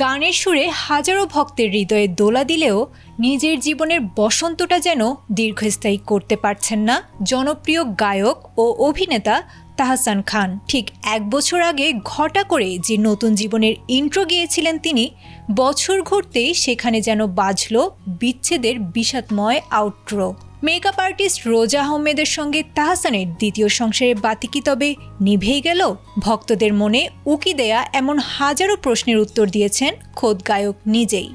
গানের সুরে হাজারো ভক্তের হৃদয়ে দোলা দিলেও নিজের জীবনের বসন্তটা যেন দীর্ঘস্থায়ী করতে পারছেন না জনপ্রিয় গায়ক ও অভিনেতা তাহসান খান। ঠিক 1 বছর আগে ঘটা করে যে নতুন জীবনের ইন্ট্রো গিয়েছিলেন তিনি, বছর ঘুরতেই সেখানে যেন বাজল বিচ্ছেদের বিষাদময় আউট্রো। মেকআপ আর্টিস্ট রোজা আহমেদের সঙ্গে তাহসানের দ্বিতীয় সংসারের বাতি কি তবে নিভেই গেল? ভক্তদের মনে উকি দেয়া এমন হাজারো প্রশ্নের উত্তর দিয়েছেন খোদ গায়ক নিজেই।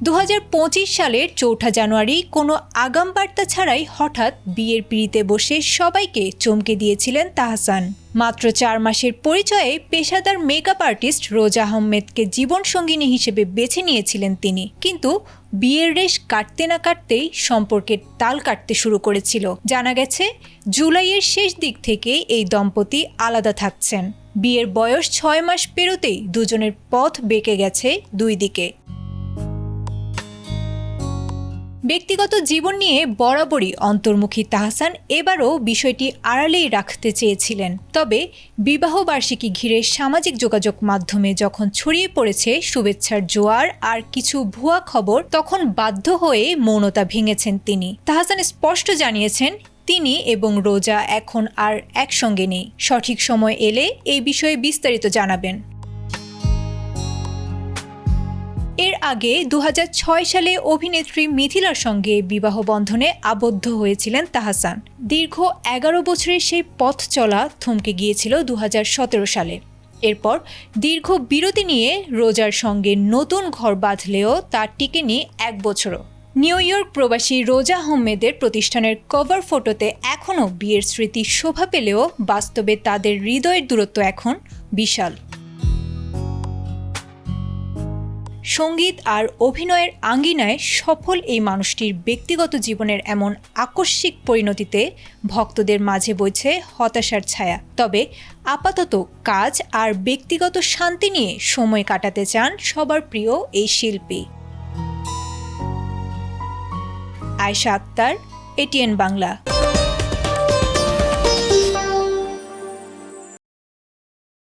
2025 সালের 4 জানুয়ারি কোনো আগাম বার্তা ছাড়াই হঠাৎ বিয়ের পিঁড়িতে বসে সবাইকে চমকে দিয়েছিলেন তাহসান। মাত্র 4 মাসের পরিচয়ে পেশাদার মেকআপ আর্টিস্ট রোজা আহমেদকে জীবনসঙ্গিনী হিসেবে বেছে নিয়েছিলেন তিনি। কিন্তু বিয়ের রেশ কাটতে না কাটতেই সম্পর্কের তাল কাটতে শুরু করেছিল। জানা গেছে জুলাইয়ের শেষ দিক থেকেই এই দম্পতি আলাদা থাকছেন। বিয়ের বয়স 6 মাস পেরোতেই দুজনের পথ বেঁকে গেছে দুই দিকে। ব্যক্তিগত জীবন নিয়ে বরাবরই অন্তর্মুখী তাহসান এবারও বিষয়টি আড়ালেই রাখতে চেয়েছিলেন। তবে বিবাহবার্ষিকী ঘিরে সামাজিক যোগাযোগ মাধ্যমে যখন ছড়িয়ে পড়েছে শুভেচ্ছার জোয়ার আর কিছু ভুয়া খবর, তখন বাধ্য হয়ে মৌনতা ভেঙেছেন তিনি। তাহসান স্পষ্ট জানিয়েছেন তিনি এবং রোজা এখন আর একসঙ্গে নেই। সঠিক সময় এলে এই বিষয়ে বিস্তারিত জানাবেন। এর আগে 2006 সালে অভিনেত্রী মিথিলার সঙ্গে বিবাহ বন্ধনে আবদ্ধ হয়েছিলেন তাহসান। দীর্ঘ 11 বছরের সেই পথ চলা থমকে গিয়েছিল 2017 সালে। এরপর দীর্ঘ বিরতি নিয়ে রোজার সঙ্গে নতুন ঘর বাঁধলেও তা টিকেনি 1 বছরও। নিউ ইয়র্ক প্রবাসী রোজা আহমেদের প্রতিষ্ঠানের কভার ফটোতে এখনও বিয়ের স্মৃতি শোভা পেলেও বাস্তবে তাদের হৃদয়ের দূরত্ব এখন বিশাল। সঙ্গীত আর অভিনয়ের আঙ্গিনায় সফল এই মানুষটির ব্যক্তিগত জীবনের এমন আকস্মিক পরিণতিতে ভক্তদের মাঝে বইছে হতাশার ছায়া। তবে আপাতত কাজ আর ব্যক্তিগত শান্তি নিয়ে সময় কাটাতে চান সবার প্রিয় এই শিল্পী। আয়েশা আক্তার, ATN বাংলা।